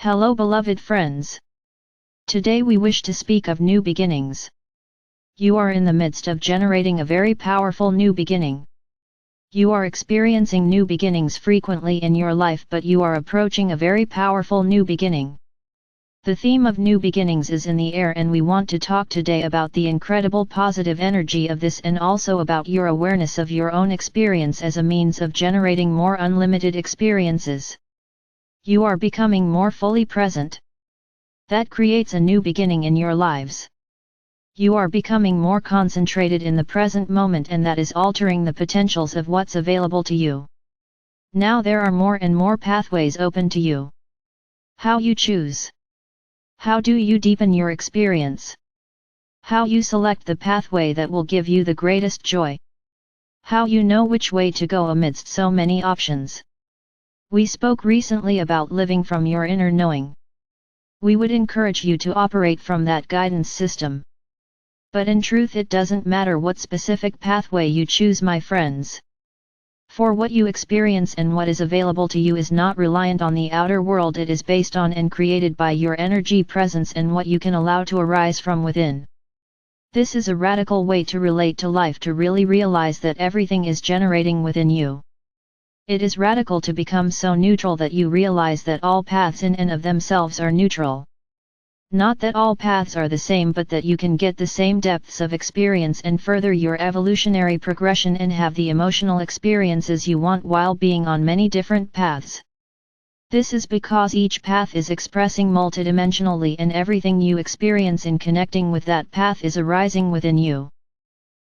Hello beloved friends. Today we wish to speak of new beginnings. You are in the midst of generating a very powerful new beginning. You are experiencing new beginnings frequently in your life, but you are approaching a very powerful new beginning. The theme of new beginnings is in the air, and we want to talk today about the incredible positive energy of this, and also about your awareness of your own experience as a means of generating more unlimited experiences. You are becoming more fully present. That creates a new beginning in your lives. You are becoming more concentrated in the present moment, and that is altering the potentials of what's available to you. Now there are more and more pathways open to you. How you choose. How do you deepen your experience? How you select the pathway that will give you the greatest joy. How you know which way to go amidst so many options. We spoke recently about living from your inner knowing. We would encourage you to operate from that guidance system. But in truth, it doesn't matter what specific pathway you choose, my friends. For what you experience and what is available to you is not reliant on the outer world, it is based on and created by your energy presence and what you can allow to arise from within. This is a radical way to relate to life, to really realize that everything is generating within you. It is radical to become so neutral that you realize that all paths in and of themselves are neutral. Not that all paths are the same, but that you can get the same depths of experience and further your evolutionary progression and have the emotional experiences you want while being on many different paths. This is because each path is expressing multidimensionally, and everything you experience in connecting with that path is arising within you.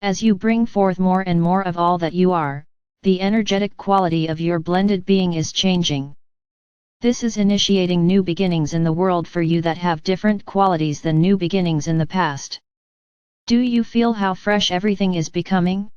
As you bring forth more and more of all that you are, the energetic quality of your blended being is changing. This is initiating new beginnings in the world for you that have different qualities than new beginnings in the past. Do you feel how fresh everything is becoming?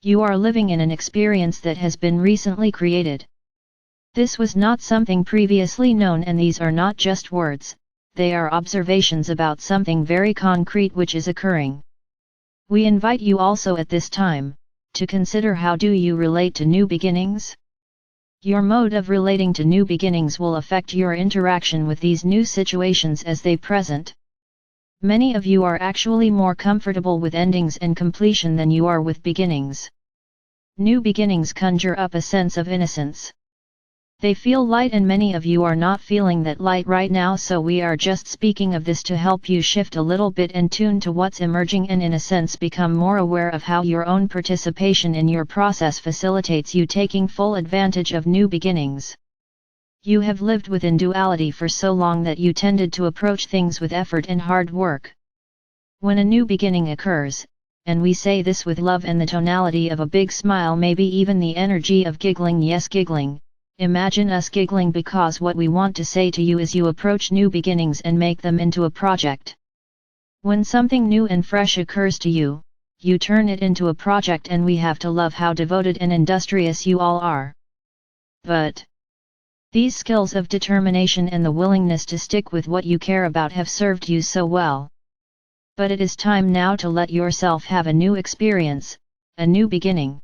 You are living in an experience that has been recently created. This was not something previously known, and these are not just words, they are observations about something very concrete which is occurring. We invite you also at this time to consider, how do you relate to new beginnings? Your mode of relating to new beginnings will affect your interaction with these new situations as they present. Many of you are actually more comfortable with endings and completion than you are with beginnings. New beginnings conjure up a sense of innocence. They feel light, and many of you are not feeling that light right now, so we are just speaking of this to help you shift a little bit and tune to what's emerging, and in a sense become more aware of how your own participation in your process facilitates you taking full advantage of new beginnings. You have lived within duality for so long that you tended to approach things with effort and hard work. When a new beginning occurs, and we say this with love and the tonality of a big smile, maybe even the energy of giggling, yes, giggling. Imagine us giggling, because what we want to say to you is you approach new beginnings and make them into a project. When something new and fresh occurs to you, you turn it into a project, and we have to love how devoted and industrious you all are. But these skills of determination and the willingness to stick with what you care about have served you so well. But it is time now to let yourself have a new experience, a new beginning.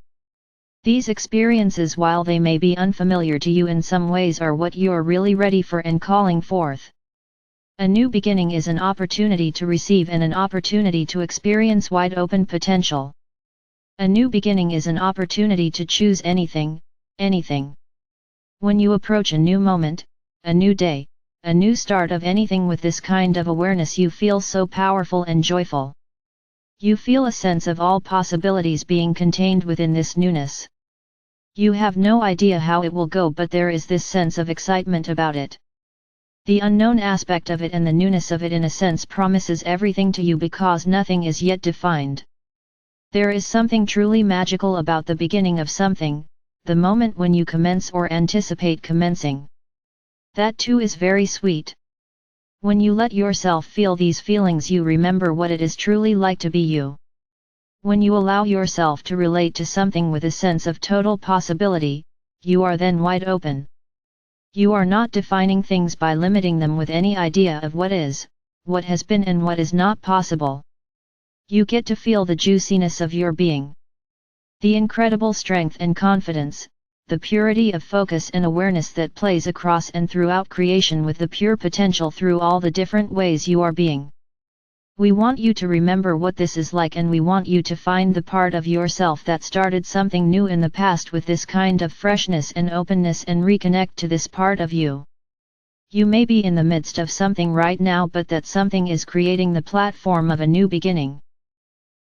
These experiences, while they may be unfamiliar to you in some ways, are what you're really ready for and calling forth. A new beginning is an opportunity to receive and an opportunity to experience wide open potential. A new beginning is an opportunity to choose anything, anything. When you approach a new moment, a new day, a new start of anything with this kind of awareness, you feel so powerful and joyful. You feel a sense of all possibilities being contained within this newness. You have no idea how it will go, but there is this sense of excitement about it. The unknown aspect of it and the newness of it, in a sense, promises everything to you because nothing is yet defined. There is something truly magical about the beginning of something, the moment when you commence or anticipate commencing. That too is very sweet. When you let yourself feel these feelings, you remember what it is truly like to be you. When you allow yourself to relate to something with a sense of total possibility, you are then wide open. You are not defining things by limiting them with any idea of what is, what has been, and what is not possible. You get to feel the juiciness of your being. The incredible strength and confidence, the purity of focus and awareness that plays across and throughout creation with the pure potential through all the different ways you are being. We want you to remember what this is like, and we want you to find the part of yourself that started something new in the past with this kind of freshness and openness, and reconnect to this part of you. You may be in the midst of something right now, but that something is creating the platform of a new beginning.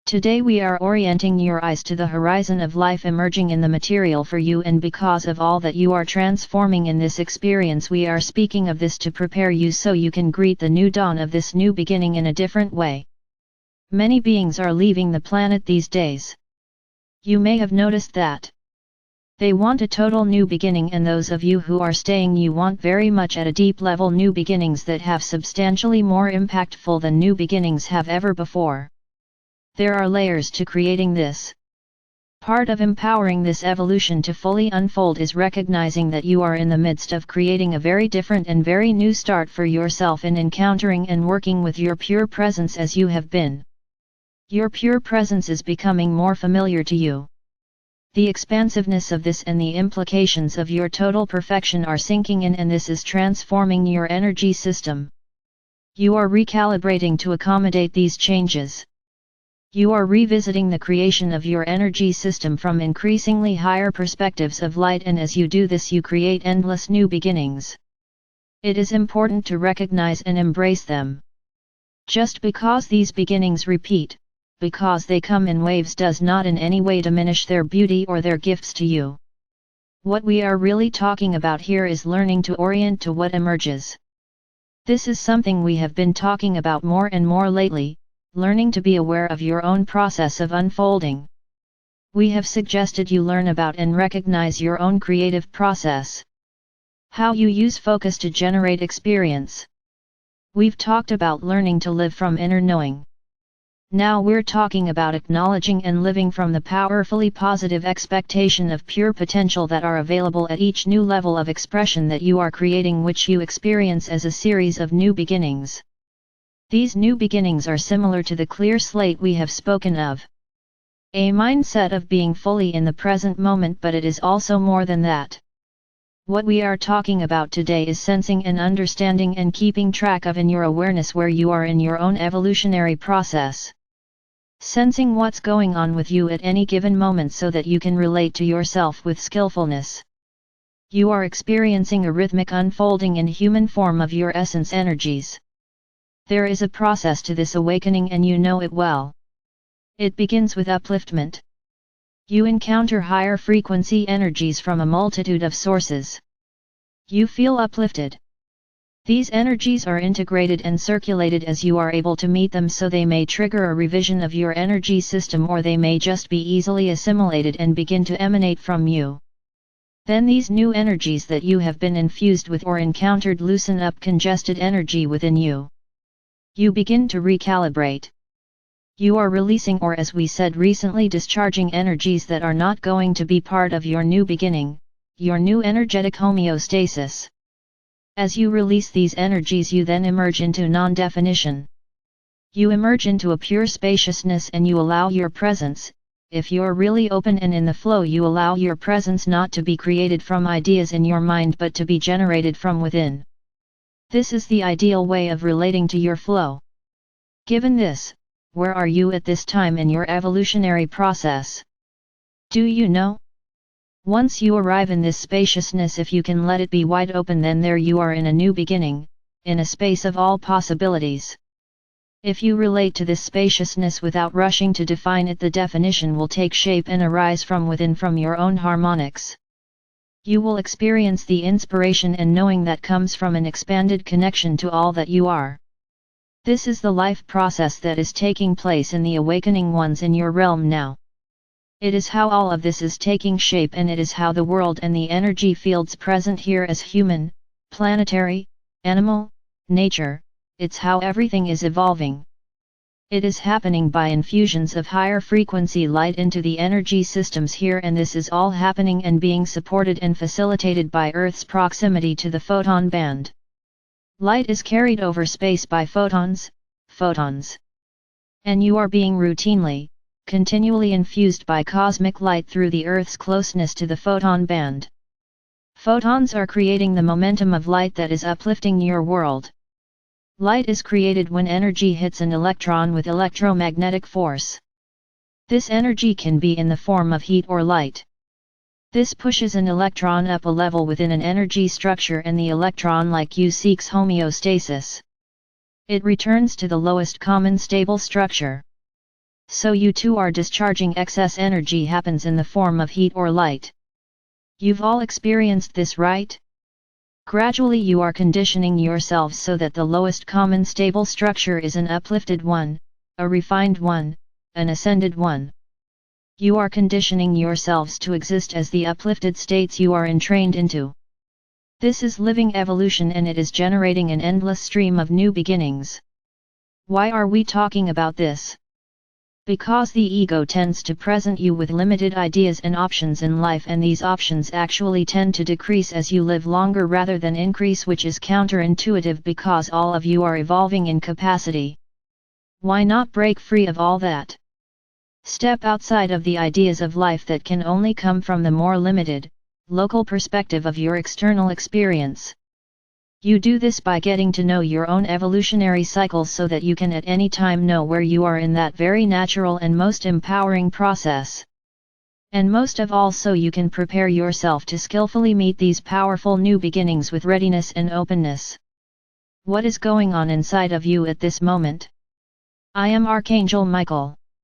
Today we are orienting your eyes to the horizon of life emerging in the material for you, and because of all that you are transforming in this experience, we are speaking of this to prepare you so you can greet the new dawn of this new beginning in a different way. Many beings are leaving the planet these days. You may have noticed that. They want a total new beginning, and those of you who are staying, you want very much at a deep level new beginnings that have substantially more impactful than new beginnings have ever before. There are layers to creating this. Part of empowering this evolution to fully unfold is recognizing that you are in the midst of creating a very different and very new start for yourself in encountering and working with your pure presence as you have been. Your pure presence is becoming more familiar to you. The expansiveness of this and the implications of your total perfection are sinking in, and this is transforming your energy system. You are recalibrating to accommodate these changes. You are revisiting the creation of your energy system from increasingly higher perspectives of light, and as you do this, you create endless new beginnings. It is important to recognize and embrace them. Just because these beginnings repeat, because they come in waves, does not in any way diminish their beauty or their gifts to you. What we are really talking about here is learning to orient to what emerges. This is something we have been talking about more and more lately. Learning to be aware of your own process of unfolding. We have suggested you learn about and recognize your own creative process. How you use focus to generate experience. We've talked about learning to live from inner knowing. Now we're talking about acknowledging and living from the powerfully positive expectation of pure potential that are available at each new level of expression that you are creating, which you experience as a series of new beginnings. These new beginnings are similar to the clear slate we have spoken of. A mindset of being fully in the present moment, but it is also more than that. What we are talking about today is sensing and understanding and keeping track of in your awareness where you are in your own evolutionary process. Sensing what's going on with you at any given moment so that you can relate to yourself with skillfulness. You are experiencing a rhythmic unfolding in human form of your essence energies. There is a process to this awakening, and you know it well. It begins with upliftment. You encounter higher frequency energies from a multitude of sources. You feel uplifted. These energies are integrated and circulated as you are able to meet them, so they may trigger a revision of your energy system, or they may just be easily assimilated and begin to emanate from you. Then these new energies that you have been infused with or encountered loosen up congested energy within you. You begin to recalibrate. You are releasing, or as we said recently, discharging energies that are not going to be part of your new beginning, your new energetic homeostasis. As you release these energies, you then emerge into non-definition. You emerge into a pure spaciousness, and you allow your presence, if you're really open and in the flow, you allow your presence not to be created from ideas in your mind, but to be generated from within. This is the ideal way of relating to your flow. Given this, where are you at this time in your evolutionary process? Do you know? Once you arrive in this spaciousness, if you can let it be wide open, then there you are in a new beginning, in a space of all possibilities. If you relate to this spaciousness without rushing to define it, the definition will take shape and arise from within, from your own harmonics. You will experience the inspiration and knowing that comes from an expanded connection to all that you are. This is the life process that is taking place in the awakening ones in your realm now. It is how all of this is taking shape, and it is how the world and the energy fields present here as human, planetary, animal, nature, it's how everything is evolving. It is happening by infusions of higher frequency light into the energy systems here, and this is all happening and being supported and facilitated by Earth's proximity to the photon band. Light is carried over space by photons. And you are being continually infused by cosmic light through the Earth's closeness to the photon band. Photons are creating the momentum of light that is uplifting your world. Light is created when energy hits an electron with electromagnetic force. This energy can be in the form of heat or light. This pushes an electron up a level within an energy structure, and the electron, like you, seeks homeostasis. It returns to the lowest common stable structure. So you too are discharging excess energy, happens in the form of heat or light. You've all experienced this, right? Gradually you are conditioning yourselves so that the lowest common stable structure is an uplifted one, a refined one, an ascended one. You are conditioning yourselves to exist as the uplifted states you are entrained into. This is living evolution, and it is generating an endless stream of new beginnings. Why are we talking about this? Because the ego tends to present you with limited ideas and options in life, and these options actually tend to decrease as you live longer rather than increase, which is counterintuitive because all of you are evolving in capacity. Why not break free of all that? Step outside of the ideas of life that can only come from the more limited, local perspective of your external experience. You do this by getting to know your own evolutionary cycles so that you can at any time know where you are in that very natural and most empowering process. And most of all, so you can prepare yourself to skillfully meet these powerful new beginnings with readiness and openness. What is going on inside of you at this moment? I am Archangel Michael.